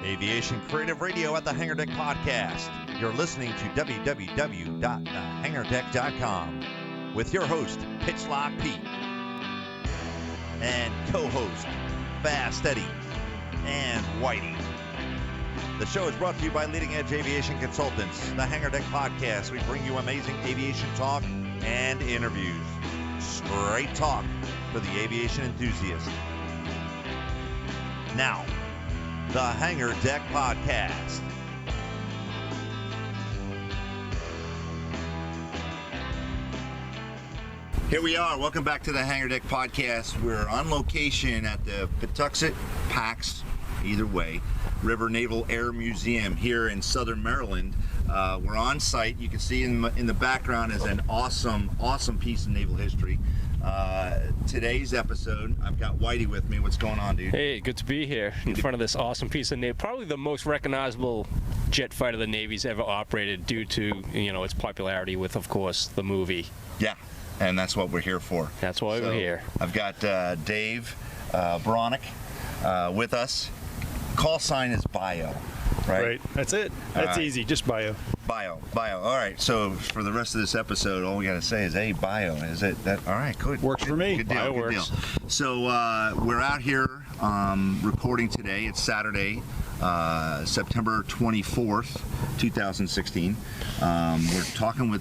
Aviation Creative Radio at the Hangardeck Podcast. You're listening to www.hangardeck.com with your host, Pitchlock Pete, and co-host, Fast Eddie and Whitey. The show is brought to you by Leading Edge Aviation Consultants, the Hangardeck Podcast. We bring you amazing aviation talk and interviews. Straight talk for the aviation enthusiast. Now, the Hangardeck Podcast. Here we are. Welcome back to the Hangardeck Podcast. We're on location at the Patuxent, PAX, either way, River Naval Air Museum here in Southern Maryland. We're on site. You can see in the background is an awesome piece of naval history. Today's episode, I've got Whitey with me. What's going on, dude? Hey, good to be here in front of this awesome piece of Navy. Probably the most recognizable jet fighter the Navy's ever operated due to, its popularity with, of course, the movie. Yeah, and that's what we're here for. That's why we're here. I've got Dave Baranek with us. Call sign is Bio, right? That's it. That's easy. Just Bio. Bio. All right. So for the rest of this episode, all we got to say is, hey, Bio. Is it that? All right. Good. Works for me. Good deal. Bio good works. Deal. So we're out here recording today. It's Saturday, September 24th, 2016. We're going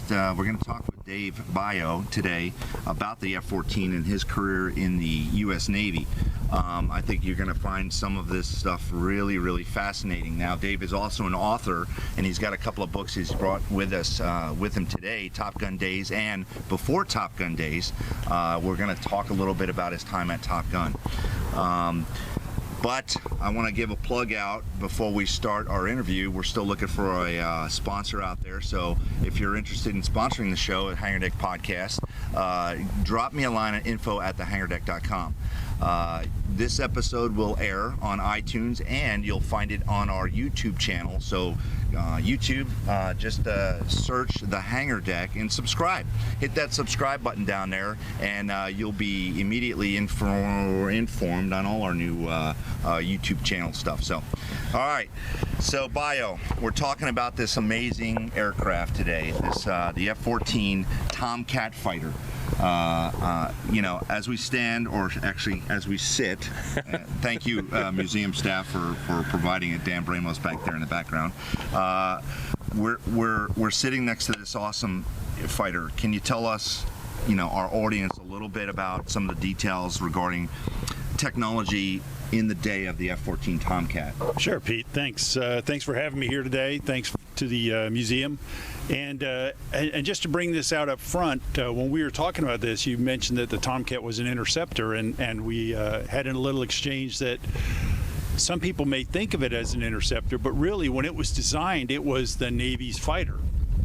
to talk with Dave Bio today about the F-14 and his career in the U.S. Navy. I think you're going to find some of this stuff really, really fascinating. Now, Dave is also an author, and he's got a couple of books he's brought with us with him today, Top Gun Days and Before Top Gun Days. We're going to talk a little bit about his time at Top Gun. But I want to give a plug out before we start our interview. We're still looking for a sponsor out there. So if you're interested in sponsoring the show at Hangardeck Podcast, drop me a line at info@thehangardeck.com. This episode will air on iTunes, and you'll find it on our YouTube channel. So YouTube, just search the Hangardeck and subscribe. Hit that subscribe button down there, and you'll be immediately informed on all our new YouTube channel stuff. So, all right. So, Bio, we're talking about this amazing aircraft today. This the F-14 Tomcat fighter. As we stand, or actually as we sit, thank you, museum staff, for providing it. Dan Bramos back there in the background. We're sitting next to this awesome fighter. Can you tell us, our audience, a little bit about some of the details regarding technology in the day of the F-14 Tomcat? Sure, Pete. Thanks. Thanks for having me here today. Thanks to the museum. And just to bring this out up front, when we were talking about this, you mentioned that the Tomcat was an interceptor, and we had a little exchange that some people may think of it as an interceptor, but really when it was designed, it was the Navy's fighter.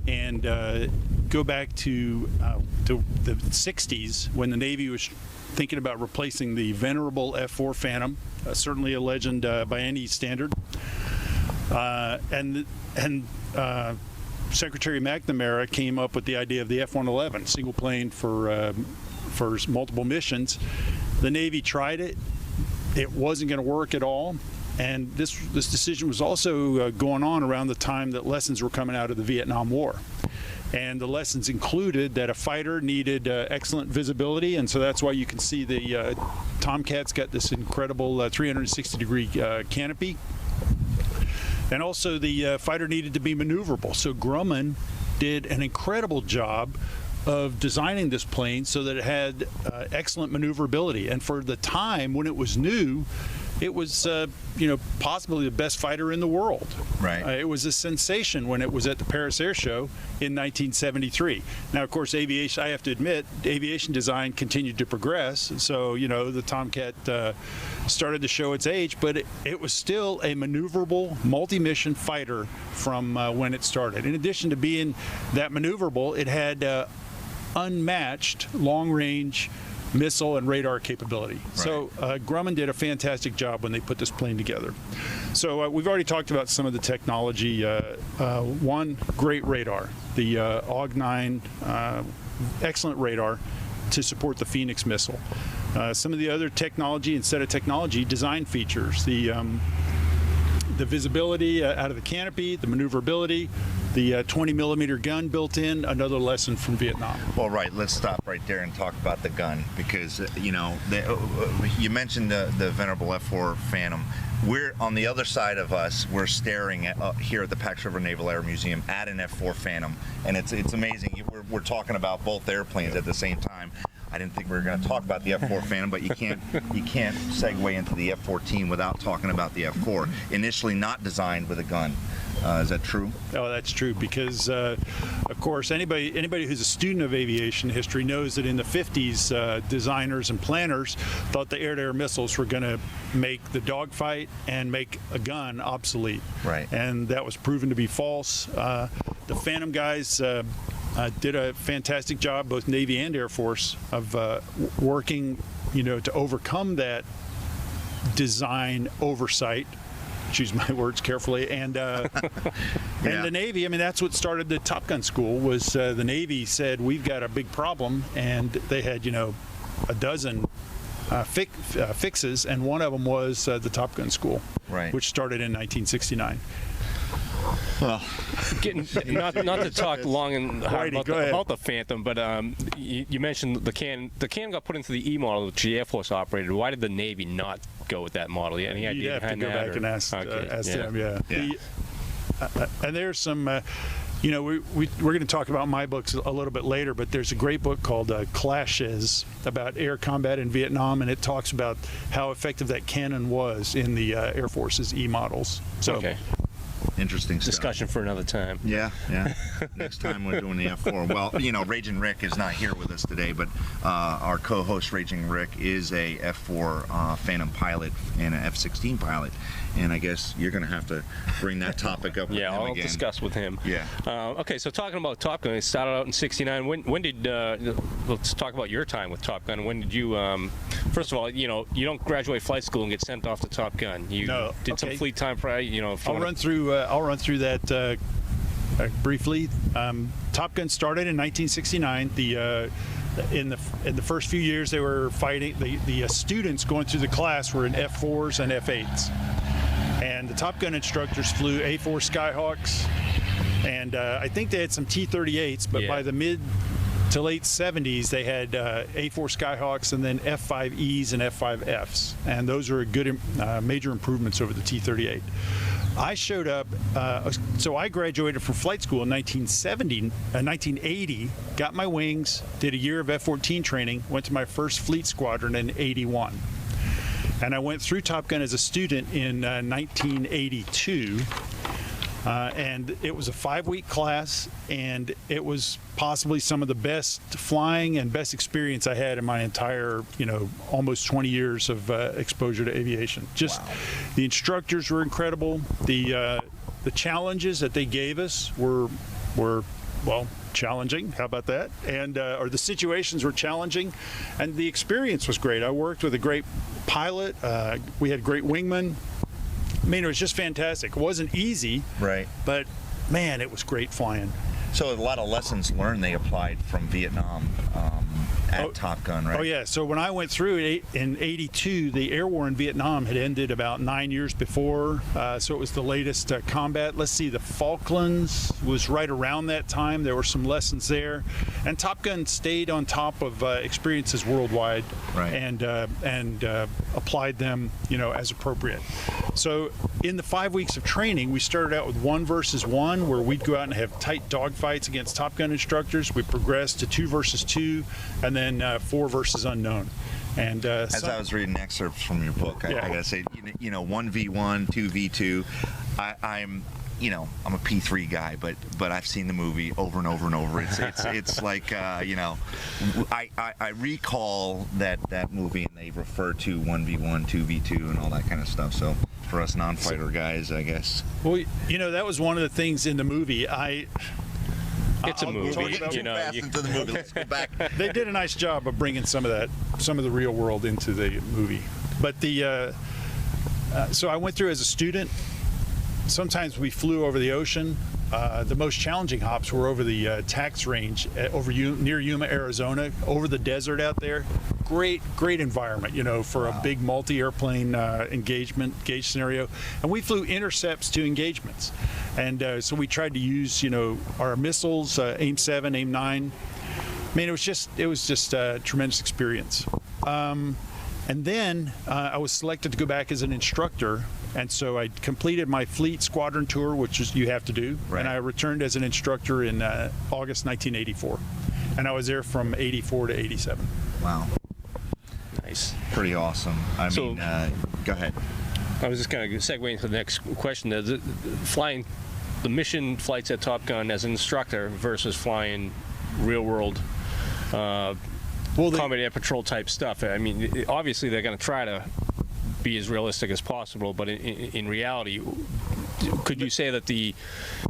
And go back to the 60s when the Navy was thinking about replacing the venerable F-4 Phantom, certainly a legend by any standard, and Secretary McNamara came up with the idea of the F-111, single plane for multiple missions. The Navy tried it. It wasn't going to work at all. And this decision was also going on around the time that lessons were coming out of the Vietnam War. And the lessons included that a fighter needed excellent visibility, and so that's why you can see the Tomcat's got this incredible 360-degree canopy. And also the fighter needed to be maneuverable. So Grumman did an incredible job of designing this plane so that it had excellent maneuverability. And for the time when it was new, it was, possibly the best fighter in the world. Right. It was a sensation when it was at the Paris Air Show in 1973. Now, of course, aviation, I have to admit, aviation design continued to progress. So, the Tomcat started to show its age, but it was still a maneuverable, multi-mission fighter from when it started. In addition to being that maneuverable, it had unmatched long-range missile and radar capability. Right. So Grumman did a fantastic job when they put this plane together. So we've already talked about some of the technology. One, great radar. The AUG-9, excellent radar to support the Phoenix missile. Some of the other technology and set of technology design features. The the visibility out of the canopy, the maneuverability, the 20 millimeter gun built in, another lesson from Vietnam. Well, right. Let's stop right there and talk about the gun, because you you mentioned the venerable F4 Phantom. We're on the other side of us. We're staring at here at the Pax River Naval Air Museum at an F4 Phantom, and it's amazing. We're talking about both airplanes at the same time. I didn't think we were going to talk about the F4 Phantom, but you can't segue into the F-14 without talking about the F4. Initially not designed with a gun. Is that true? Oh, that's true, because of course anybody who's a student of aviation history knows that in the 50s designers and planners thought the air-to-air missiles were going to make the dogfight and make a gun obsolete. Right. And that was proven to be false. The Phantom guys did a fantastic job, both Navy and Air Force, of working, to overcome that design oversight. Choose my words carefully, and and the Navy. I mean, that's what started the Top Gun school. Was the Navy said, we've got a big problem, and they had a dozen fixes, and one of them was the Top Gun school, right, which started in 1969. Well, not to talk long and hard about the Phantom, but you mentioned the can. The can got put into the E model, which the Air Force operated. Why did the Navy not go with that model? Any idea You'd have to go back and ask them. Yeah. And there's some. We're going to talk about my books a little bit later, but there's a great book called Clashes about air combat in Vietnam, and it talks about how effective that cannon was in the Air Force's E models. So. Okay. Interesting stuff. Discussion for another time. Yeah. Next time we're doing the F4. Well, Raging Rick is not here with us today, but our co-host Raging Rick is a F4 Phantom pilot and an F-16 pilot, and I guess you're going to have to bring that topic up with him I'll again. Discuss with him. Yeah. Okay, so talking about Top Gun, it started out in '69. When did let's talk about your time with Top Gun. When did you? First of all, you don't graduate flight school and get sent off to Top Gun. You did some fleet time prior. I'll run through that briefly. Top Gun started in 1969. In the first few years, they were fighting. The students going through the class were in F4s and F8s, and the Top Gun instructors flew A4 Skyhawks, and I think they had some T-38s. But by the mid to late 70s, they had A4 Skyhawks and then F5Es and F5Fs, and those are good major improvements over the T-38. I showed up, so I graduated from flight school in 1980, got my wings, did a year of F-14 training, went to my first fleet squadron in '81. And I went through Top Gun as a student in 1982. And it was a 5-week class, and it was possibly some of the best flying and best experience I had in my entire, almost 20 years of exposure to aviation. Just the instructors were incredible. The challenges that they gave us were challenging. How about that? And or the situations were challenging, and the experience was great. I worked with a great pilot. We had great wingmen. I mean, it was just fantastic. It wasn't easy, right? But man, it was great flying. So a lot of lessons learned they applied from Vietnam at Top Gun, right? Oh yeah. So when I went through it in '82, the air war in Vietnam had ended about 9 years before. So it was the latest combat. Let's see, the Falklands was right around that time. There were some lessons there, and Top Gun stayed on top of experiences worldwide, right, and applied them, as appropriate. So in the 5 weeks of training, we started out with 1 versus 1, where we'd go out and have tight dogfights against Top Gun instructors. We progressed to 2 versus 2, and then 4 versus unknown. And as I was reading excerpts from your book, I gotta say, 1v1, 2v2. I'm a P3 guy, but I've seen the movie over and over and over. It's like I recall that movie, and they refer to 1v1, 2v2, and all that kind of stuff. So for us non-fighter guys, I guess. Well, that was one of the things in the movie. It's a movie, into the movie. Let's go back. They did a nice job of bringing some of the real world into the movie. But so I went through as a student. Sometimes we flew over the ocean. the most challenging hops were over the tax range near Yuma, Arizona, over the desert out there. Great environment, for a big multi-airplane gauge scenario. And we flew intercepts to engagements. And so we tried to use, our missiles, AIM-7, AIM-9. I mean, it was just a tremendous experience. And then I was selected to go back as an instructor. And so I completed my fleet squadron tour, which is you have to do. Right. And I returned as an instructor in August 1984. And I was there from 84 to 87. Wow. Nice. Pretty awesome. I So- mean, go ahead. I was just going to segue into the next question. Flying the mission flights at Top Gun as an instructor versus flying real-world combat air patrol type stuff. I mean, obviously they're going to try to be as realistic as possible, but in reality, could you say that the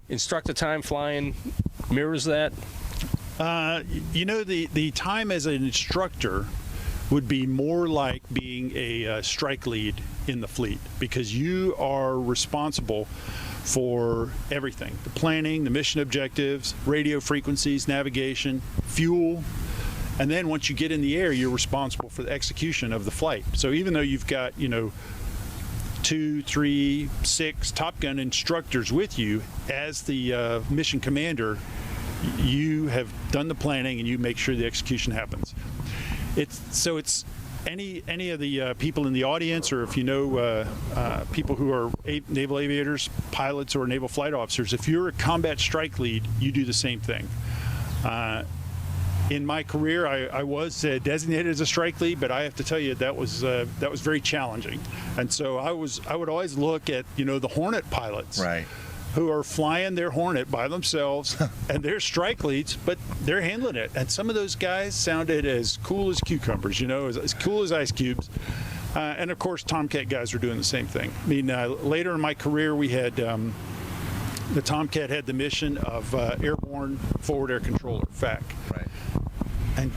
instructor time flying mirrors that? The time as an instructor would be more like being a strike lead in the fleet, because you are responsible for everything: the planning, the mission objectives, radio frequencies, navigation, fuel. And then once you get in the air, you're responsible for the execution of the flight. So even though you've got, 2, 3, 6 Top Gun instructors with you as the mission commander, you have done the planning and you make sure the execution happens. It's any of the people in the audience, or if you know people who are naval aviators, pilots, or naval flight officers, if you're a combat strike lead, you do the same thing. In my career, I was designated as a strike lead, but I have to tell you that was very challenging. And so I would always look at the Hornet pilots, Right. who are flying their Hornet by themselves, and they're strike leads, but they're handling it. And some of those guys sounded as cool as cucumbers, as cool as ice cubes. And of course, Tomcat guys were doing the same thing. I mean, later in my career, we had the Tomcat had the mission of airborne forward air controller, FAC. Right. And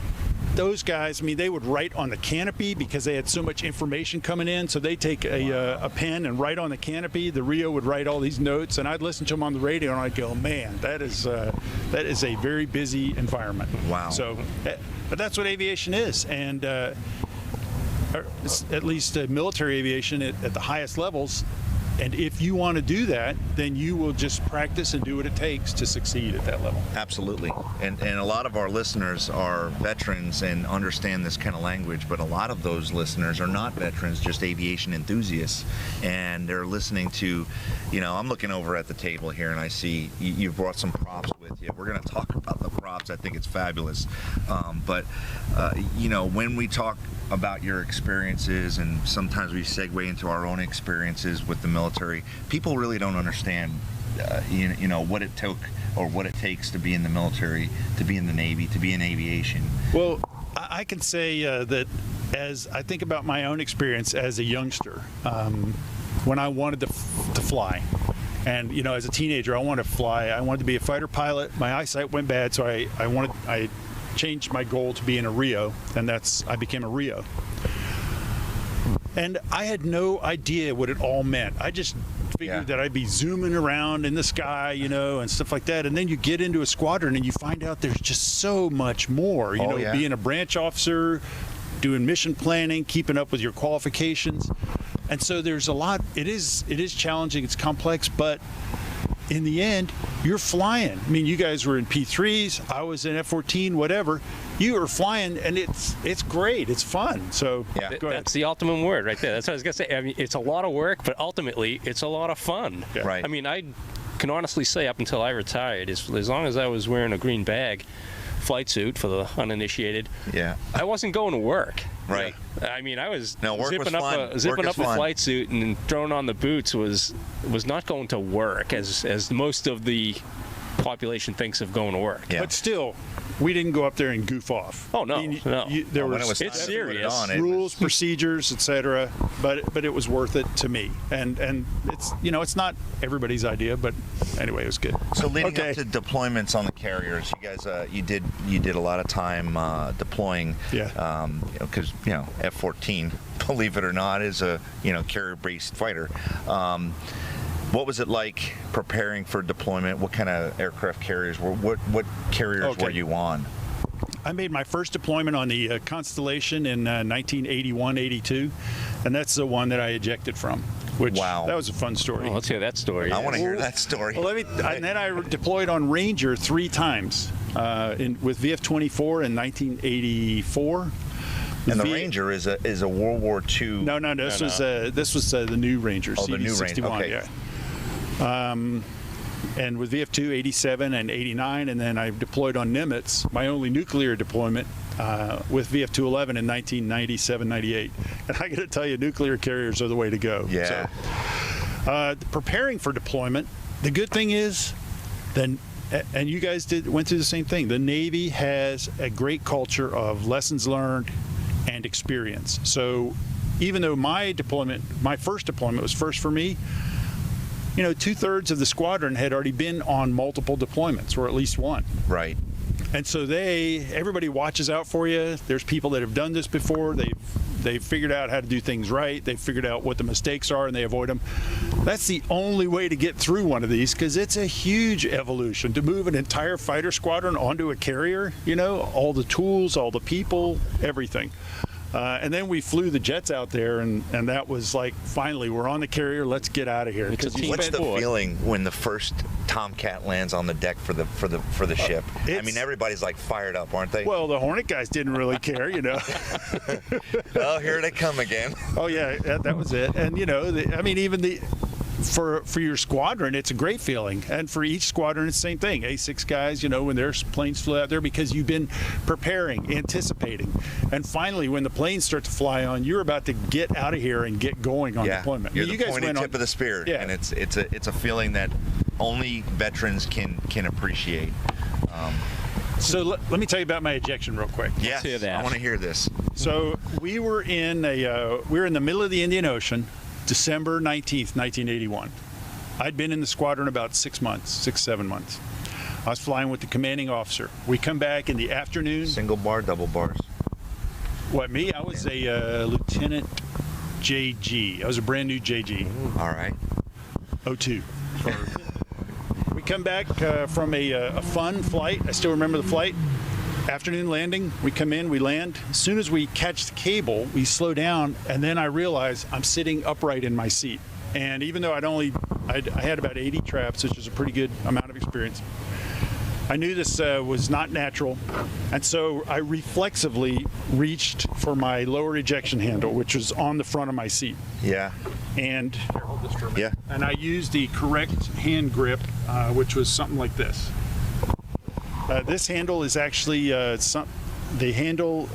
those guys, I mean, they would write on the canopy because they had so much information coming in. So they take a pen and write on the canopy. The Rio would write all these notes, and I'd listen to them on the radio, and I'd go, "Man, that is a very busy environment." Wow. So, but that's what aviation is, and at least military aviation at the highest levels. And if you want to do that, then you will just practice and do what it takes to succeed at that level. Absolutely. And a lot of our listeners are veterans and understand this kind of language, but a lot of those listeners are not veterans, just aviation enthusiasts. And they're listening to, I'm looking over at the table here and I see you've brought some props with you. We're going to talk about the props. I think it's fabulous. But when we talk about your experiences, and sometimes we segue into our own experiences with the military, people really don't understand what it took or what it takes to be in the military, to be in the Navy, to be in aviation. Well, I can say that as I think about my own experience as a youngster, when I wanted to fly, and as a teenager I wanted to fly, I wanted to be a fighter pilot. My eyesight went bad, so I changed my goal to being a Rio, and I became a Rio. And I had no idea what it all meant. I just figured that I'd be zooming around in the sky, and stuff like that. And then you get into a squadron and you find out there's just so much more, being a branch officer, doing mission planning, keeping up with your qualifications. And so there's a lot. It is challenging, it's complex, but in the end, you're flying. I mean, you guys were in P3s, I was in F-14, whatever. You were flying, and it's great. It's fun. So go ahead. That's the ultimate word right there. That's what I was gonna say. I mean, it's a lot of work, but ultimately, it's a lot of fun. Yeah. Right. I mean, I can honestly say, up until I retired, as long as I was wearing a green bag flight suit for the uninitiated, I wasn't going to work. Right. I mean, I was work zipping was up a fun. flight suit and throwing on the boots was not going to work, as most of the population thinks of going to work. Yeah. But still, we didn't go up there and goof off. Oh, no, no. There When was it was it's time to put it serious. on, it rules, procedures, etc. But it was worth it to me. And it's it's not everybody's idea, but anyway, it was good. So leading up to deployments on the carriers, you guys you did a lot of time deploying. Yeah. Because F-14, believe it or not, is a carrier-based fighter. What was it like preparing for deployment? What kind of aircraft carriers what carriers were you on? I made my first deployment on the Constellation in 1981-82, and that's the one that I ejected from. Which, wow, that was a fun story. Well, let's hear that story. I want to hear that story. Well, and then I deployed on Ranger 3 times with VF-24 in 1984. And the Ranger is a World War II. No. This was the new Ranger. Oh, the new Ranger. Okay. Yeah. And with VF2, 87 and 89, and then I deployed on Nimitz, my only nuclear deployment, with VF211 in 1997-98. And I got to tell you, nuclear carriers are the way to go. Yeah. So, preparing for deployment, the good thing is, and you guys went through the same thing, the Navy has a great culture of lessons learned and experience. So even though my first deployment was first for me, 2/3 of the squadron had already been on multiple deployments, or at least one. Right. And so everybody watches out for you. There's people that have done this before. They've figured out how to do things right. They've figured out what the mistakes are, and they avoid them. That's the only way to get through one of these, because it's a huge evolution to move an entire fighter squadron onto a carrier. All the tools, all the people, everything. And then we flew the jets out there, and that was like, finally, we're on the carrier. Let's get out of here. What's the feeling when the first Tomcat lands on the deck for the ship? I mean, everybody's like fired up, aren't they? Well, the Hornet guys didn't really care, Oh, here they come again. Oh yeah, that was it. And even for your squadron, it's a great feeling, and for each squadron, it's the same thing. A6 guys, when their planes flew out there, because you've been preparing, anticipating, and finally, when the planes start to fly on, you're about to get out of here and get going on deployment. You're the pointed tip of the spear, and it's a feeling that only veterans can appreciate. So let me tell you about my ejection real quick. Yes, hear that. I want to hear this. So we were in the middle of the Indian Ocean, December 19th, 1981. I'd been in the squadron about 6 months, 7 months. I was flying with the commanding officer. We come back in the afternoon. Single bar, double bars? What, me? I was a Lieutenant JG. I was a brand new JG. All right. 02. We come back from a fun flight. I still remember the flight. Afternoon landing, we come in, we land. As soon as we catch the cable, we slow down, and then I realize I'm sitting upright in my seat. And even though I had about 80 traps, which is a pretty good amount of experience, I knew this was not natural, and so I reflexively reached for my lower ejection handle, which was on the front of my seat. Yeah. And Yeah. And I used the correct hand grip, which was something like this. This handle is actually the handle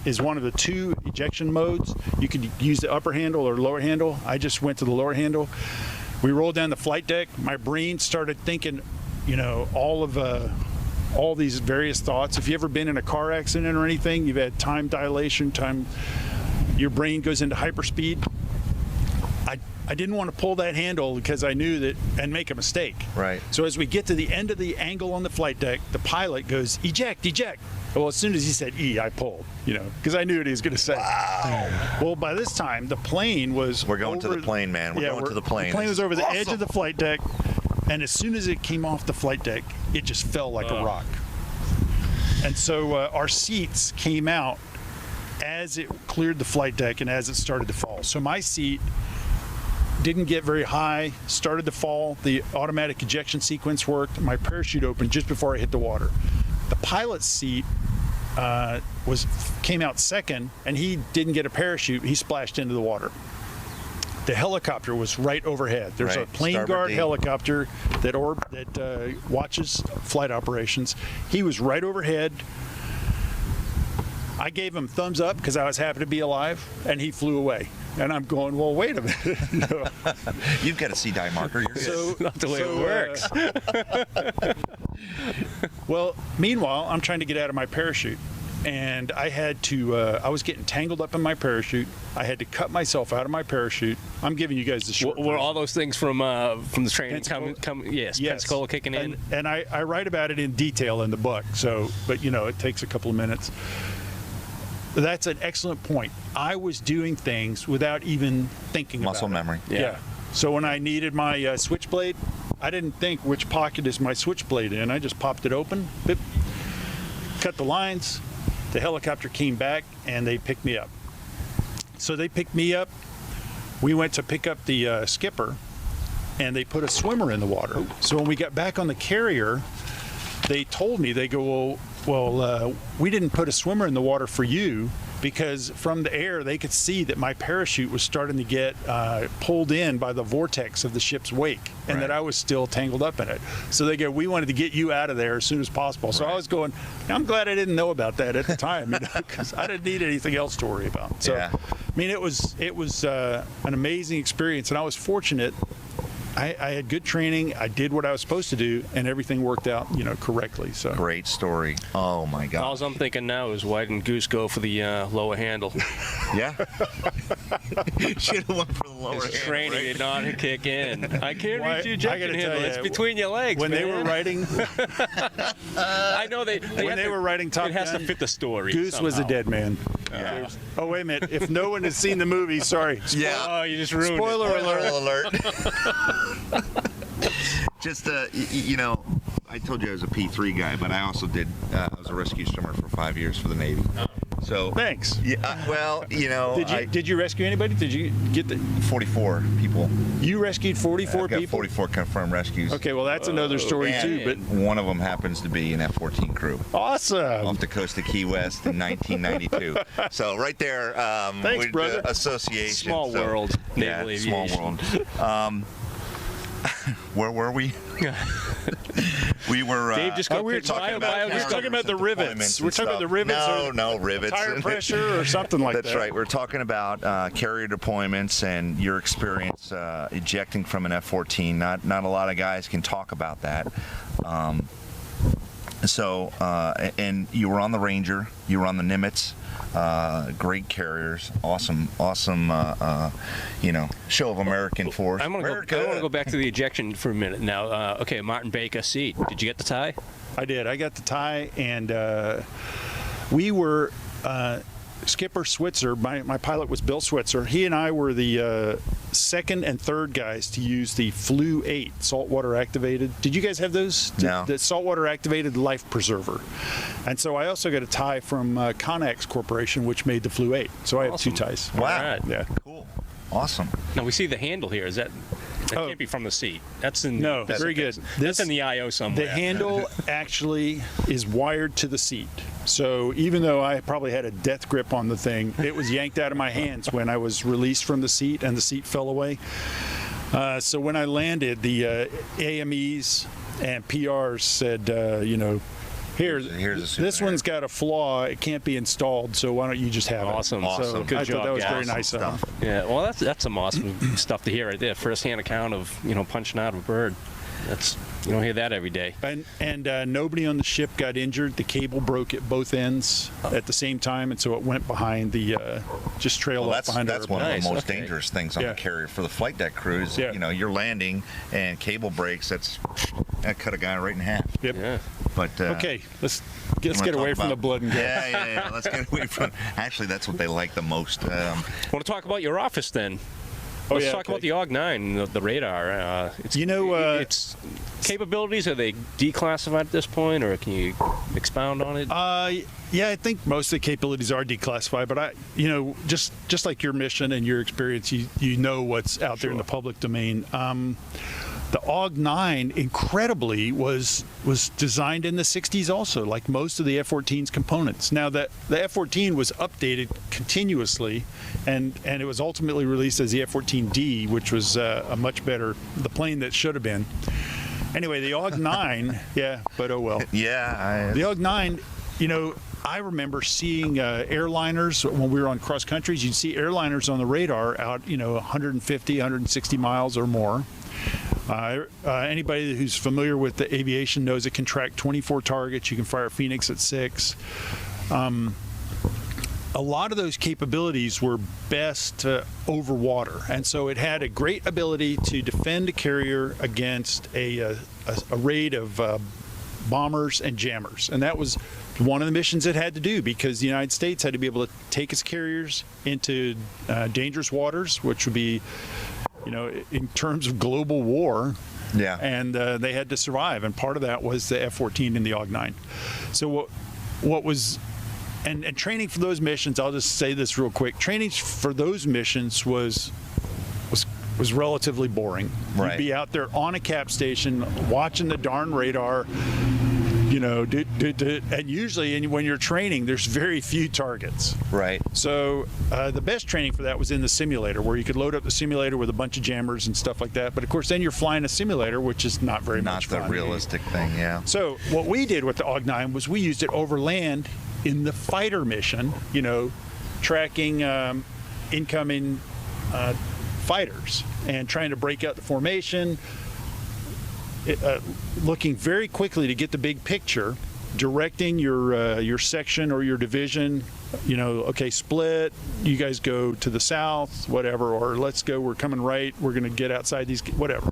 is one of the 2 ejection modes. You could use the upper handle or lower handle. I just went to the lower handle. We rolled down the flight deck. My brain started thinking, all these various thoughts. If you've ever been in a car accident or anything, you've had time dilation, your brain goes into hyperspeed. I didn't want to pull that handle because I knew that and make a mistake. Right. So as we get to the end of the angle on the flight deck, the pilot goes, eject, eject. Well, as soon as he said E, I pulled, because I knew what he was going to say. Wow. Well, by this time, the plane was We're going to the plane, man. We're going to the plane. The plane was over the awesome. edge of the flight deck, and as soon as it came off the flight deck, it just fell like a rock. And so our seats came out as it cleared the flight deck and as it started to fall. So my seat didn't get very high, started to fall. The automatic ejection sequence worked. My parachute opened just before I hit the water. The pilot's seat came out second, and he didn't get a parachute. He splashed into the water. The helicopter was right overhead. There's a plane guard helicopter that watches flight operations. He was right overhead. I gave him thumbs up because I was happy to be alive, and he flew away. And I'm going, well, wait a minute. You've got a CDI marker. You're good. Not the way it works. Well, meanwhile, I'm trying to get out of my parachute. And I had to, I was getting tangled up in my parachute. I had to cut myself out of my parachute. I'm giving you guys the short Were all those things from the training Yes. Pensacola kicking in? And I write about it in detail in the book. So, but it takes a couple of minutes. That's an excellent point. I was doing things without even thinking about it. Muscle memory. Yeah. So when I needed my switchblade, I didn't think which pocket is my switchblade in. I just popped it open, bip, cut the lines. The helicopter came back and they picked me up. So they picked me up. We went to pick up the skipper, and they put a swimmer in the water. So when we got back on the carrier, they told me, they go, well, we didn't put a swimmer in the water for you because from the air they could see that my parachute was starting to get pulled in by the vortex of the ship's wake, and that I was still tangled up in it. So they go, we wanted to get you out of there as soon as possible. So I was going, I'm glad I didn't know about that at the time, because I didn't need anything else to worry about. So, I mean, it was an amazing experience, and I was fortunate. I had good training. I did what I was supposed to do, and everything worked out, correctly. So great story. Oh my God. All I'm thinking now is why didn't Goose go for the lower handle? Yeah. Should have went for the lower handle. His training did not kick in. I can't reach your ejection handle. It's you, between your legs. When man. they were writing, I know when they were writing Top Gun, it has to fit the story. Goose somehow. was a dead man. Yeah. Oh wait a minute! If no one has seen the movie, sorry. Yeah. Oh, you just ruined Spoiler it. alert. Just, I told you I was a P3 guy, but I also I was a rescue swimmer for 5 years for the Navy. So Thanks. Yeah, well, Did you rescue anybody? Did you get the 44 people. You rescued 44 I've got people? 44 confirmed rescues. Okay, well that's another story too. But one of them happens to be an F-14 crew. Awesome. Off the coast of Key West in 1992. So right there, Thanks, brother. Association. Small world. Naval Yeah, small aviation. world. Where were we? We were. Dave just we were talking about the rivets. We're talking about the rivets. No rivets. Tire pressure or something like that. That's right. We're talking about carrier deployments and your experience ejecting from an F-14. Not a lot of guys can talk about that. And you were on the Ranger. You were on the Nimitz. Great carriers, awesome, show of American force. I want to go back to the ejection for a minute now. Okay, Martin Baker seat. Did you get the tie? I did. I got the tie, and we were Skipper Switzer. My pilot was Bill Switzer. He and I were the second and third guys to use the Flu 8 saltwater activated. Did you guys have those? No. The saltwater activated life preserver. And so I also got a tie from Connex Corporation, which made the Flu 8. So I have two ties. Wow. All right. Yeah. Cool. Awesome. Now we see the handle here. That can't be from the seat. That's in. No, very good. That's in the IO somewhere. The handle actually is wired to the seat. So even though I probably had a death grip on the thing, it was yanked out of my hands when I was released from the seat and the seat fell away. So when I landed, the AMEs and PRs said, here's this one's got a flaw. It can't be installed, so why don't you just have it? Awesome. So Good I job, thought that was guys. very nice Stuff. of them. Yeah, well, that's some awesome stuff to hear right there. First-hand account of punching out of a bird. That's you don't hear that every day. And nobody on the ship got injured. The cable broke at both ends at the same time, and so it went behind the just trailed off behind our. That's one of Nice, the most okay. dangerous things on the carrier for the flight deck crews. Yeah. You're landing and cable breaks. That cut a guy right in half. Yep. Yeah. But Okay, let's you get wanna away talk from the about- blood and guts. Yeah. Let's get away from. Actually, that's what they like the most. Want to talk about your office then? Oh, Let's yeah, talk okay. about the AUG-9, the radar. Its capabilities, are they declassified at this point, or can you expound on it? Yeah, I think most of the capabilities are declassified, but just like your mission and your experience, you know what's out there in the public domain. The AUG-9, incredibly, was designed in the 60s also, like most of the F-14's components. Now, the F-14 was updated continuously, and it was ultimately released as the F-14D, which was a much better, the plane that should have been. Anyway, the AUG-9, yeah, but oh well. Yeah. The AUG-9, I remember seeing airliners when we were on cross countries. You'd see airliners on the radar out, 150, 160 miles or more. Anybody who's familiar with the aviation knows it can track 24 targets. You can fire Phoenix at 6. A lot of those capabilities were best over water, and so it had a great ability to defend a carrier against a raid of bombers and jammers, and that was one of the missions it had to do, because the United States had to be able to take its carriers into dangerous waters, which would be in terms of global war. Yeah. And they had to survive, and part of that was the F-14 and the AUG-9. So what was and training for those missions, I'll just say this real quick, training for those missions was relatively boring. Right. You'd be out there on a cap station watching the darn radar, and usually when you're training, there's very few targets. Right. So the best training for that was in the simulator, where you could load up the simulator with a bunch of jammers and stuff like that. But of course, then you're flying a simulator, which is not very much fun. Not the realistic thing, yeah. So what we did with the AUG-9 was we used it over land in the fighter mission, tracking incoming fighters and trying to break out the formation, looking very quickly to get the big picture, directing your section or your division, okay, split, you guys go to the south, whatever, or let's go, we're coming right, we're going to get outside these, whatever,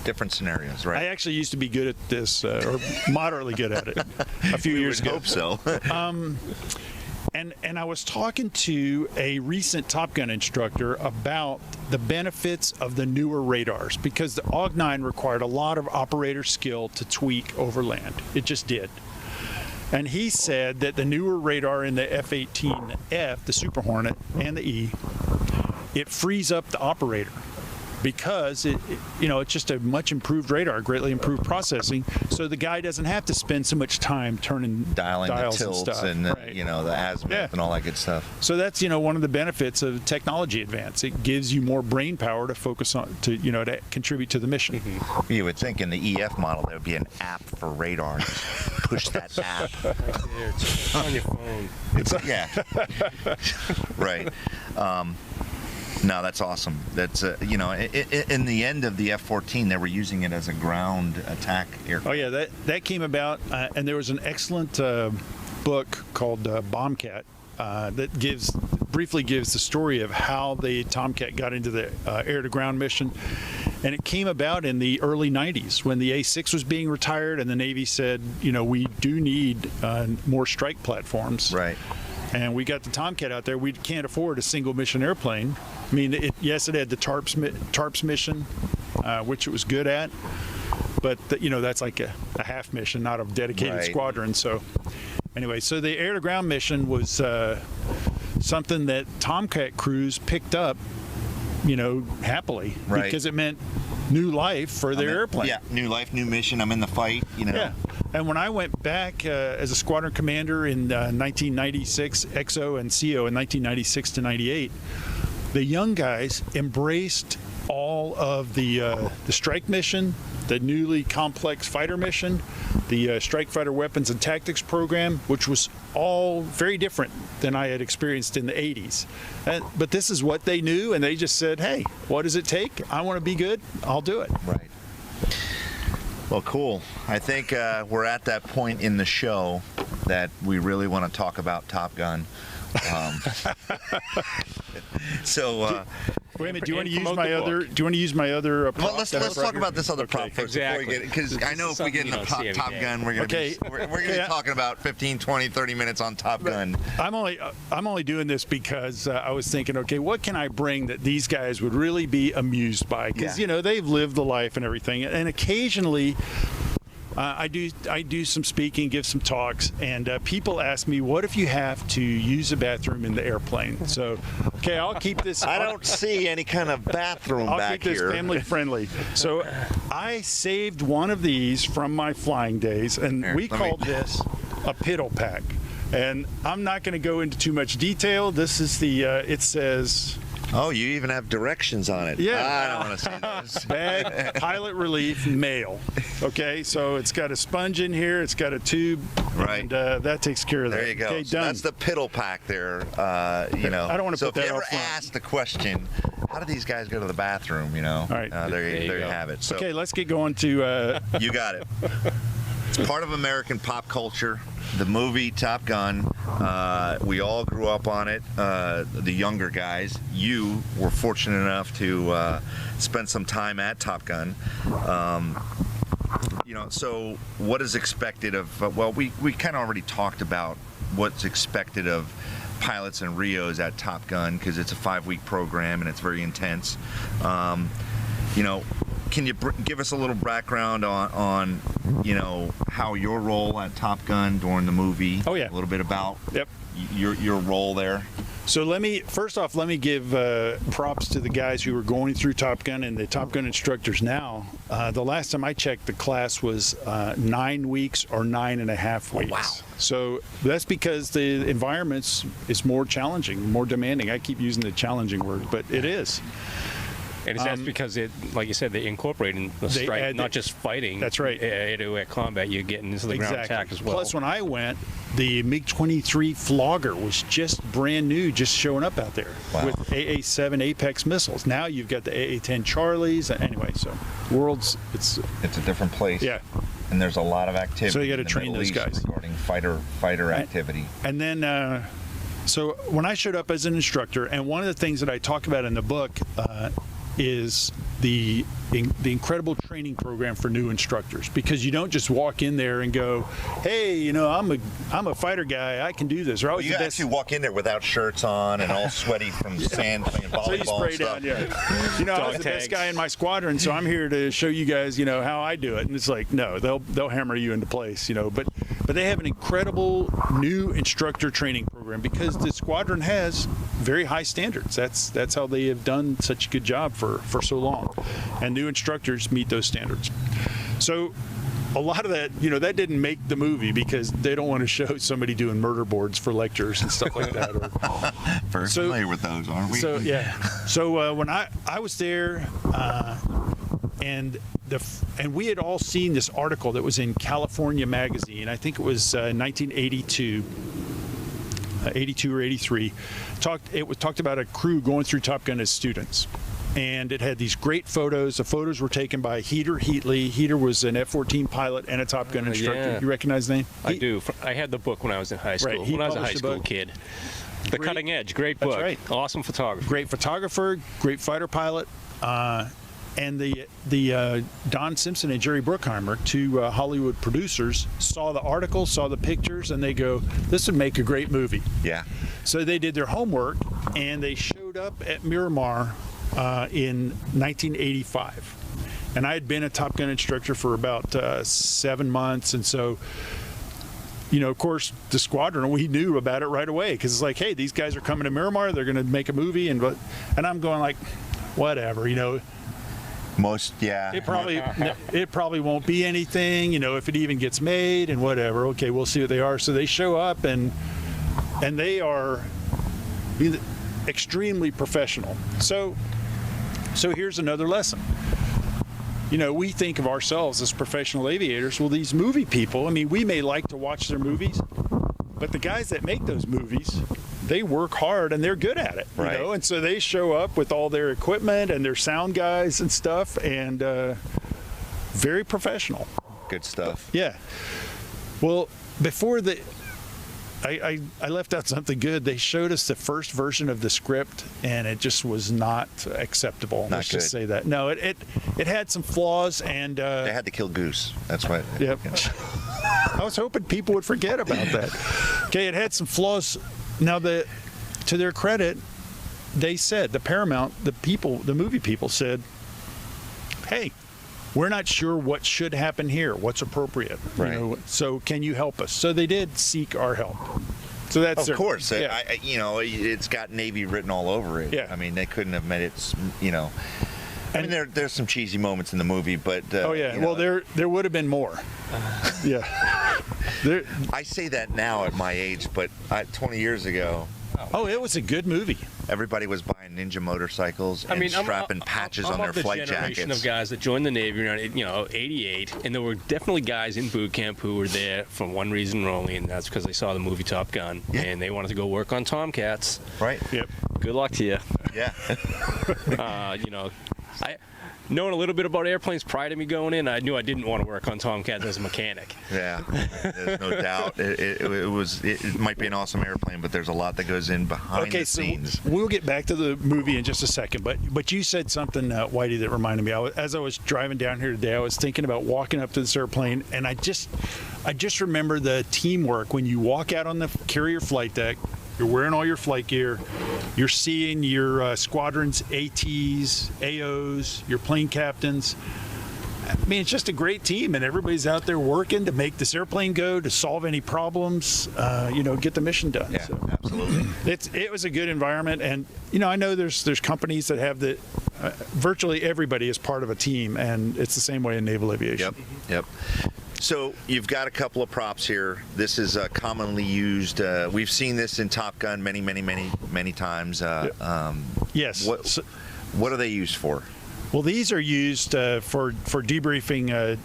Different scenarios, right? I actually used to be good at this, or moderately good at it a few years ago. I hope so. And I was talking to a recent Top Gun instructor about the benefits of the newer radars, because the AUG-9 required a lot of operator skill to tweak over land. It just did. And he said that the newer radar in the F-18F, the Super Hornet, and the E, it frees up the operator, because it's just a much improved radar, greatly improved processing, so the guy doesn't have to spend so much time turning dialing dials the tilts and stuff. and Right. the azimuth and all that good stuff. So that's one of the benefits of technology advance. It gives you more brain power to focus on, to contribute to the mission. Mm-hmm. You would think in the EF model there would be an app for radar. Push that app. Right there, it's on your phone. Yeah. Right. No, that's awesome. That's in the end of the F-14, they were using it as a ground attack aircraft. Oh yeah, that came about, and there was an excellent book called Bombcat that briefly gives the story of how the Tomcat got into the air-to-ground mission, and it came about in the early '90s when the A6 was being retired, and the Navy said, we do need more strike platforms. Right. And we got the Tomcat out there. We can't afford a single mission airplane. I mean, it had the TARPS mission, which it was good at, but that's like a half mission, not a dedicated squadron. So anyway, so the air-to-ground mission was something that Tomcat crews picked up, happily, because it meant new life for their airplane. Yeah, new life, new mission. I'm in the fight. Yeah. And when I went back as a squadron commander in 1996, XO and CO in 1996 to 98, the young guys embraced all of the strike mission, the newly complex fighter mission, the strike fighter weapons and tactics program, which was all very different than I had experienced in the 80s. But this is what they knew, and they just said, hey, what does it take? I want to be good. I'll do it. Right. Well, cool. I think we're at that point in the show that we really want to talk about Top Gun. Wait a minute. Do you want to use my other? Do you want to use my other? Well, let's talk about this other prop first. Exactly. Because I know if we get into Top Gun, we're going to be talking about 15, 20, 30 minutes on Top Gun. I'm only doing this because I was thinking, okay, what can I bring that these guys would really be amused by? Because they've lived the life and everything, and occasionally. I do some speaking, give some talks, and people ask me, what if you have to use a bathroom in the airplane? So, okay, I'll keep this. I don't see any kind of bathroom back here. I'll keep this family friendly. So I saved one of these from my flying days, and we called this a piddle pack. And I'm not going to go into too much detail. This is the, it says... Oh, you even have directions on it. Yeah. I don't want to see those. Bag, pilot relief, male. Okay, so it's got a sponge in here. It's got a tube. Right. And that takes care of that. There you go. Okay, so done. that's the piddle pack there. I don't want to put that So if you ever up front. ask the question, how do these guys go to the bathroom, All right. there you have it. So Okay, let's get going to... you got it. It's part of American pop culture. The movie Top Gun, we all grew up on it, the younger guys. You were fortunate enough to spend some time at Top Gun. So what is expected of, we kind of already talked about what's expected of pilots and Rios at Top Gun because it's a 5-week program and it's very intense. You know, can you give us a little background on you know, how your role at Top Gun during the movie? Oh, yeah. A little bit about Yep. your role there. So first off, let me give props to the guys who are going through Top Gun and the Top Gun instructors now. The last time I checked, the class was 9 weeks or 9.5 weeks. Oh, wow. So that's because the environment is more challenging, more demanding. I keep using the challenging word, but it is. And is that because it, like you said, they incorporate in the strike, not just fighting. That's right. Air-to-air combat, you're getting into the ground attack as well. Plus, when I went, the MiG-23 Flogger was just brand new, just showing up out there with AA-7 Apex missiles. Now you've got the AA-10 Charlies. Anyway, so it's a different place. Yeah. And there's a lot of activity. So you got to train those guys regarding fighter activity. And then, so when I showed up as an instructor, and one of the things that I talk about in the book is the incredible training program for new instructors, because you don't just walk in there and go, hey, you know, I'm a fighter guy, I can do this. Or you actually walk in there without shirts on and all sweaty from sand playing volleyball. So you spray down, yeah. You know, I was the best guy in my squadron, so I'm here to show you guys, you know, how I do it. And it's like, no, they'll hammer you into place, you know. But they have an incredible new instructor training program because the squadron has very high standards. That's how they have done such a good job for so long. And new instructors meet those standards. So a lot of that, you know, that didn't make the movie because they don't want to show somebody doing murder boards for lectures and stuff like that. Very familiar with those, aren't we? So yeah. So when I was there, and we had all seen this article that was in California Magazine. I think it was 1982. 82 or 83. It was talked about a crew going through Top Gun as students. And it had these great photos. The photos were taken by Heater Heatley. Heater was an F-14 pilot and a Top Gun instructor. Yeah. You recognize the name? I do. I had the book when I was in high school. Right. When I was a high school kid. The Cutting Edge, great book. That's right. Awesome photographer. Great photographer, great fighter pilot. And the Don Simpson and Jerry Bruckheimer, two Hollywood producers, saw the article, saw the pictures, and they go, this would make a great movie. Yeah. So they did their homework, and they showed up at Miramar in 1985. And I had been a Top Gun instructor for about 7 months, and so, you know, of course, the squadron, we knew about it right away, because it's like, hey, these guys are coming to Miramar, they're going to make a movie, and I'm going like, whatever, you know. It probably won't be anything, you know, if it even gets made and whatever. Okay, we'll see what they are. So they show up and they are extremely professional. So here's another lesson. You know, we think of ourselves as professional aviators. Well, these movie people, I mean, we may like to watch their movies, but the guys that make those movies, they work hard and they're good at it, you know? And so they show up with all their equipment and their sound guys and stuff, and very professional. Good stuff. Yeah. Well, before I left out something good. They showed us the first version of the script, and it just was not acceptable. Let's just say that. No, it had some flaws, and they had to kill Goose. That's why. Yep. I was hoping people would forget about that. Okay, it had some flaws. Now, to their credit, they said, the movie people said, hey, we're not sure what should happen here, what's appropriate. Right. You know, so can you help us? So they did seek our help. So that's of course. Yeah. You know, it's got Navy written all over it. Yeah. I mean, they couldn't have made it, you know. I mean, there's some cheesy moments in the movie, but oh yeah, you know, well there would have been more. Yeah. I say that now at my age, but 20 years ago. Oh, it was a good movie. Everybody was buying Ninja motorcycles and strapping patches on their flight jackets. I'm of the generation of guys that joined the Navy around, you know, '88, and there were definitely guys in boot camp who were there for one reason only, and that's because they saw the movie Top Gun, and they wanted to go work on Tomcats. Right. Yep. Good luck to you. Yeah. You know, knowing a little bit about airplanes prior to me going in, I knew I didn't want to work on Tomcats as a mechanic. Yeah, there's no doubt. It might be an awesome airplane, but there's a lot that goes in behind the scenes. We'll get back to the movie in just a second, but you said something, Whitey, that reminded me. As I was driving down here today, I was thinking about walking up to this airplane, and I just remember the teamwork when you walk out on the carrier flight deck, You're wearing all your flight gear. You're seeing your squadrons, ATs, AOs, your plane captains. I mean, it's just a great team, and everybody's out there working to make this airplane go, to solve any problems, get the mission done. Yeah, so absolutely. it was a good environment, and I know there's companies that have virtually everybody is part of a team, and it's the same way in naval aviation. Yep. So you've got a couple of props here. This is commonly used. We've seen this in Top Gun many times. Yes. What are they used for? Well, these are used for debriefing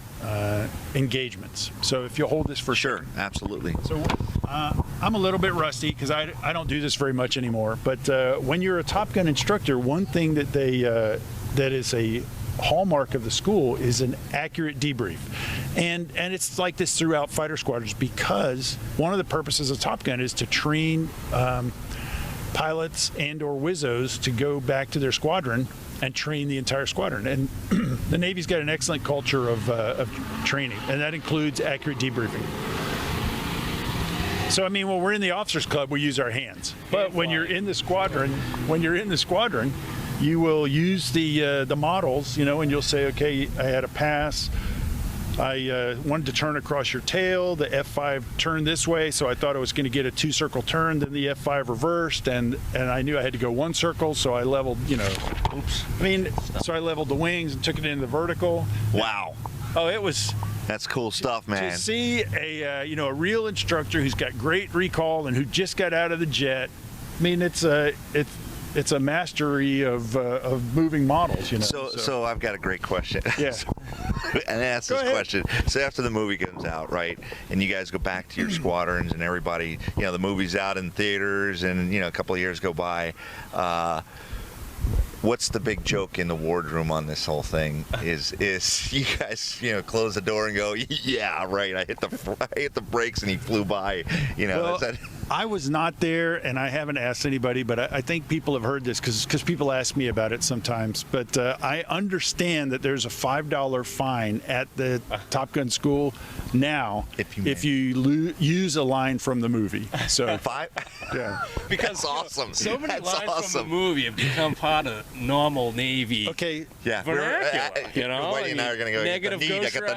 engagements. So if you hold this for Sure, absolutely. So I'm a little bit rusty because I don't do this very much anymore. But when you're a Top Gun instructor, one thing that that is a hallmark of the school is an accurate debrief, and it's like this throughout fighter squadrons, because one of the purposes of Top Gun is to train pilots and/or WIZZOs to go back to their squadron and train the entire squadron. And the Navy's got an excellent culture of training, and that includes accurate debriefing. So I mean, when we're in the officers club, we use our hands. But when you're in the squadron, you will use the models, and you'll say, okay, I had a pass. I wanted to turn across your tail. The F5 turned this way, so I thought I was going to get a 2-circle turn. Then the F5 reversed, and I knew I had to go 1 circle, so I leveled, so I leveled the wings and took it into the vertical. Wow. Oh, it was... That's cool stuff, man. To see a real instructor who's got great recall and who just got out of the jet. I mean, it's a mastery of moving models, So I've got a great question. Yeah. And ask this question. So after the movie comes out, right, and you guys go back to your squadrons, and everybody, the movie's out in theaters, and a couple of years go by. What's the big joke in the wardroom on this whole thing? Is you guys close the door and go, yeah, right, I hit the brakes and he flew by, Well, is that... I was not there, and I haven't asked anybody, but I think people have heard this because people ask me about it sometimes. But I understand that there's a $5 fine at the Top Gun school now if you use a line from the movie. So $5? Yeah. Because that's awesome. So many That's lines awesome. from the movie have become part of normal Navy. Okay. Yeah. vernacular, Whitey and I are going to go, I got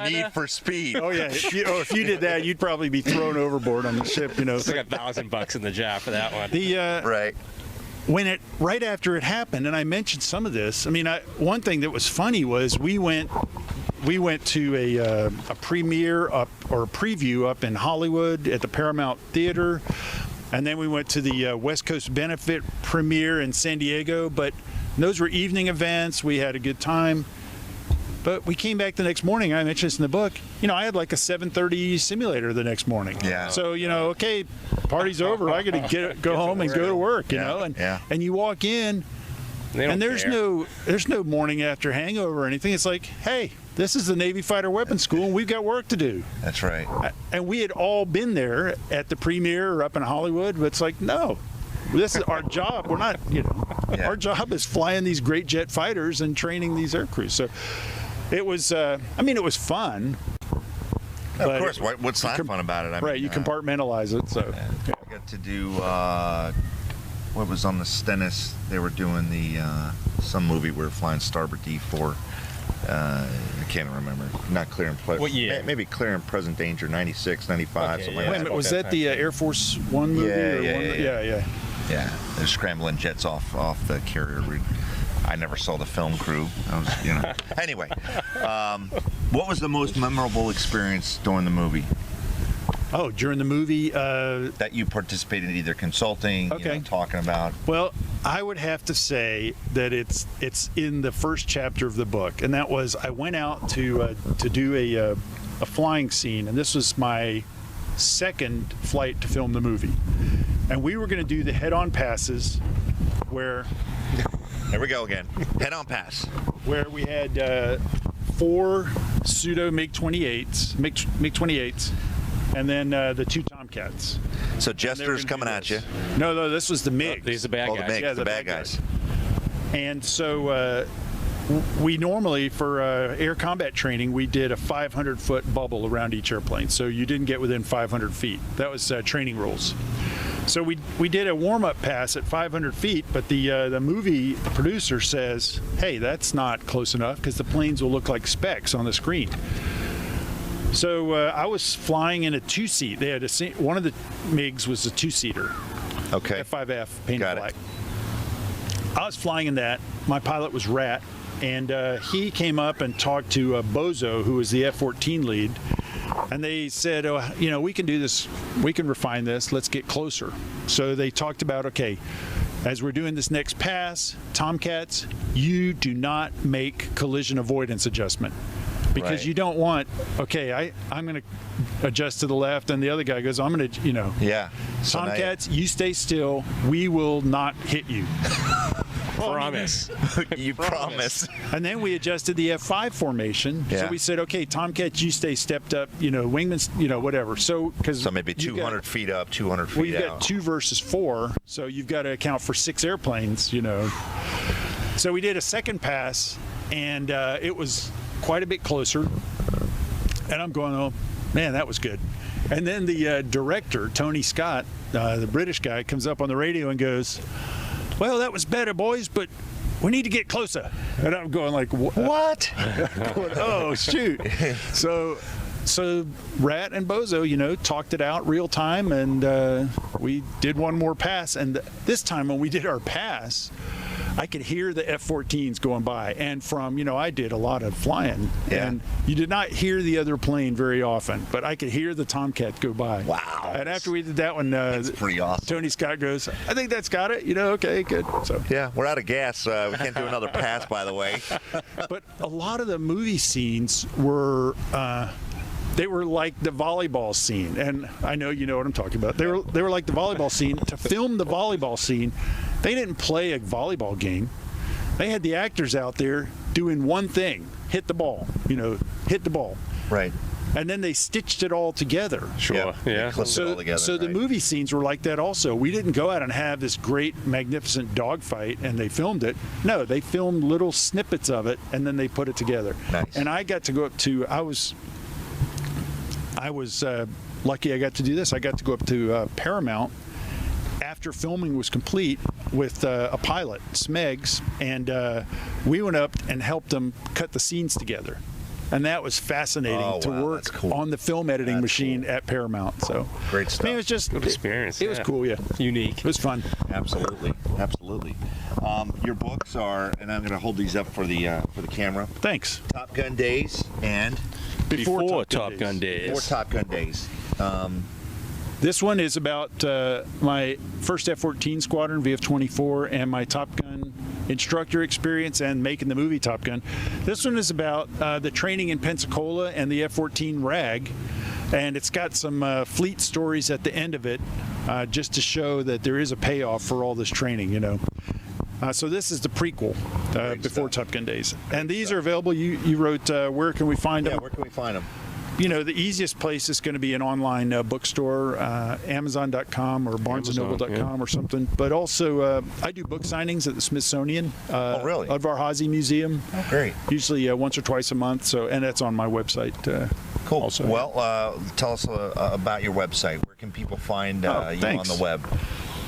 the need for speed. Oh yeah. If you did that, you'd probably be thrown overboard on the ship. It's like $1,000 in the job for that one. Right. Right after it happened, and I mentioned some of this. I mean, one thing that was funny was we went to a premiere or a preview up in Hollywood at the Paramount Theater, and then we went to the West Coast Benefit premiere in San Diego. But those were evening events. We had a good time. But we came back the next morning. I mentioned this in the book. I had like a 7:30 simulator the next morning. Yeah. So okay, party's over. I got to go home and go to work. And you walk in, and there's no morning after hangover or anything. It's like, hey, this is the Navy Fighter Weapons School, and we've got work to do. That's right. And we had all been there at the premiere or up in Hollywood, but it's like, no. This is our job. We're not, Our job is flying these great jet fighters and training these air crews. So it was, it was fun. Of course. What's not fun about it? You compartmentalize it. So I got to do what was on the Stennis. They were doing some movie we were flying Starboard D4. I can't remember. Not Clear and Present. What year? Maybe Clear and Present Danger, 96, 95, something like that. Wait a minute, was that the Air Force One movie? Yeah, they're scrambling jets off the carrier. I never saw the film crew. Anyway, what was the most memorable experience during the movie? Oh, during the movie? That you participated in either consulting, talking about? Well, I would have to say that it's in the first chapter of the book, and that was I went out to do a flying scene, and this was my second flight to film the movie. And we were going to do the head-on passes where... There we go again. Head-on pass. Where we had 4 pseudo MiG-28s, and then the 2 Tomcats. So Jester's coming at you. No, this was the MiGs. These are the bad guys. Yeah, the bad guys. And so we normally, for air combat training, we did a 500-foot bubble around each airplane. So you didn't get within 500 feet. That was training rules. So we did a warm-up pass at 500 feet, but the movie producer says, hey, that's not close enough because the planes will look like specks on the screen. So I was flying in a two-seat. They had one of the MiGs was a two-seater. Okay. F5F painted Got black. it. I was flying in that. My pilot was Rat, and he came up and talked to Bozo, who was the F-14 lead, and they said, oh, you know, we can do this. We can refine this. Let's get closer. So they talked about, okay, as we're doing this next pass, Tomcats, you do not make collision avoidance adjustment. Because Right. you don't want, okay, I'm going to adjust to the left, and the other guy goes, I'm going to, you know. Yeah. So now Tomcats, you stay still. We will not hit you. Promise. you promise. And then we adjusted the F5 formation. Yeah. So we said, okay, Tomcats, you stay stepped up, you know, wingman, you know, whatever. So Maybe 200 feet up, 200 feet well, you've out. got 2 versus 4, so you've got to account for 6 airplanes, you know. So we did a second pass, and it was quite a bit closer. And I'm going, oh, man, that was good. And then the director, Tony Scott, the British guy, comes up on the radio and goes, well, that was better, boys, but we need to get closer. And I'm going like, what? Going, oh, shoot. So Rat and Bozo, you know, talked it out real time, and we did one more pass. And this time when we did our pass, I could hear the F-14s going by. And from, you know, I did a lot of flying. Yeah. And you did not hear the other plane very often, but I could hear the Tomcat go by. Wow. And after we did that one, That's pretty awesome. Tony Scott goes, I think that's got it. You know, okay, good. So. Yeah, we're out of gas. We can't do another pass, by the way. But a lot of the movie scenes were they were like the volleyball scene, and I know you know what I'm talking about. They were like the volleyball scene. To film the volleyball scene, they didn't play a volleyball game. They had the actors out there doing one thing: hit the ball. You know, hit the ball. Right. And then they stitched it all together. Sure. Yeah. Clipped it all together, So the right. movie scenes were like that also. We didn't go out and have this great, magnificent dogfight and they filmed it. No, they filmed little snippets of it and then they put it together. Nice. And I got to go up to, I was lucky I got to do this. I got to go up to Paramount after filming was complete with a pilot, Smegs, and we went up and helped them cut the scenes together. And that was fascinating to wow, work that's cool. on the film editing That's machine cool. at Paramount. So Great stuff. I mean, it was just Good experience. It was yeah. cool, yeah. Unique. It was fun. Absolutely, absolutely. Your books are, and I'm going to hold these up for the camera. Thanks. Top Gun Days and Before Top Gun Days. Before Top Gun Days. This one is about my first F-14 squadron, VF-24, and my Top Gun instructor experience and making the movie Top Gun. This one is about the training in Pensacola and the F-14 RAG, and it's got some fleet stories at the end of it, just to show that there is a payoff for all this training, you know. So this is the prequel, Before stuff. Top Gun Days. And these are available. You wrote, where can we find them? Where can we find them? You know, the easiest place is going to be an online bookstore, Amazon.com or BarnesandNoble.com or something. But also, I do book signings at the Smithsonian. Oh, really? Udvar-Hazy Museum. Oh, great. Usually once or twice a month. So, and that's on my website. Cool. Also. Well, tell us about your website. Where can people find you on thanks. the web?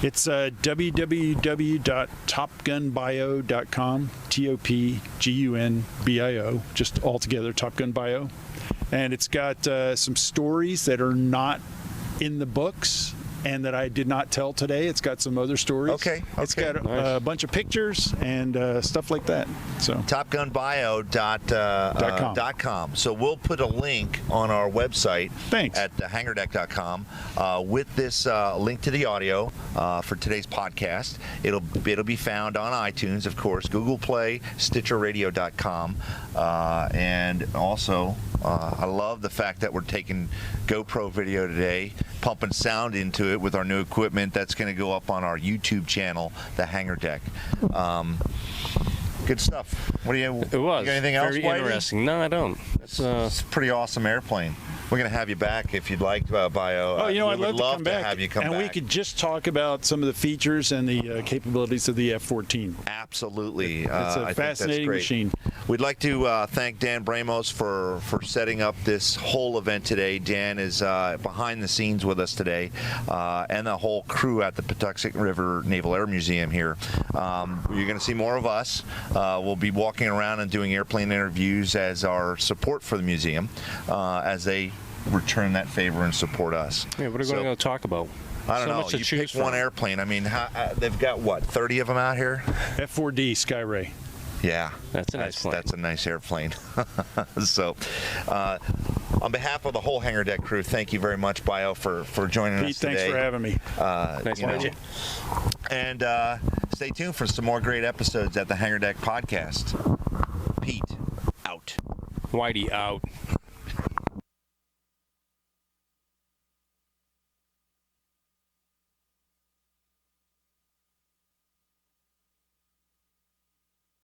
It's www.topgunbio.com, TOPGUNBIO, just all together, Top Gun Bio. And it's got some stories that are not in the books and that I did not tell today. It's got some other stories. Okay, It's okay. got Nice. a bunch of pictures and stuff like that. So TopGunBio.com. So we'll put a link on our website Thanks. at Hangardeck.com with this link to the audio for today's podcast. It'll be found on iTunes, of course, Google Play, StitcherRadio.com, and also I love the fact that we're taking GoPro video today, pumping sound into it with our new equipment. That's going to go up on our YouTube channel, the Hangardeck. Good stuff. What do you? It was. You got anything else, very Whitey? interesting. No, I don't. It's a pretty awesome airplane. We're going to have you back if you'd like, Bio. Oh, We I'd would love to come back. have you come and back. we could just talk about some of the features and the capabilities of the F-14. Absolutely. It's I a think fascinating that's great. machine. We'd like to thank Dan Bramos for setting up this whole event today. Dan is behind the scenes with us today, and the whole crew at the Patuxent River Naval Air Museum here. You're going to see more of us. We'll be walking around and doing airplane interviews as our support for the museum, as they return that favor and support us. Yeah, what are we going to talk about? I don't So know. much to You choose pick one from. airplane. I mean, they've got what, 30 of them out here? F-4D Skyray. Yeah, That's a nice plane. That's a nice airplane. So, on behalf of the whole Hangar Deck crew, thank you very much, Bio, for joining Pete, us today. thanks for having me. Nice to meet you. And stay tuned for some more great episodes at the Hangar Deck podcast. Pete, out. Whitey out.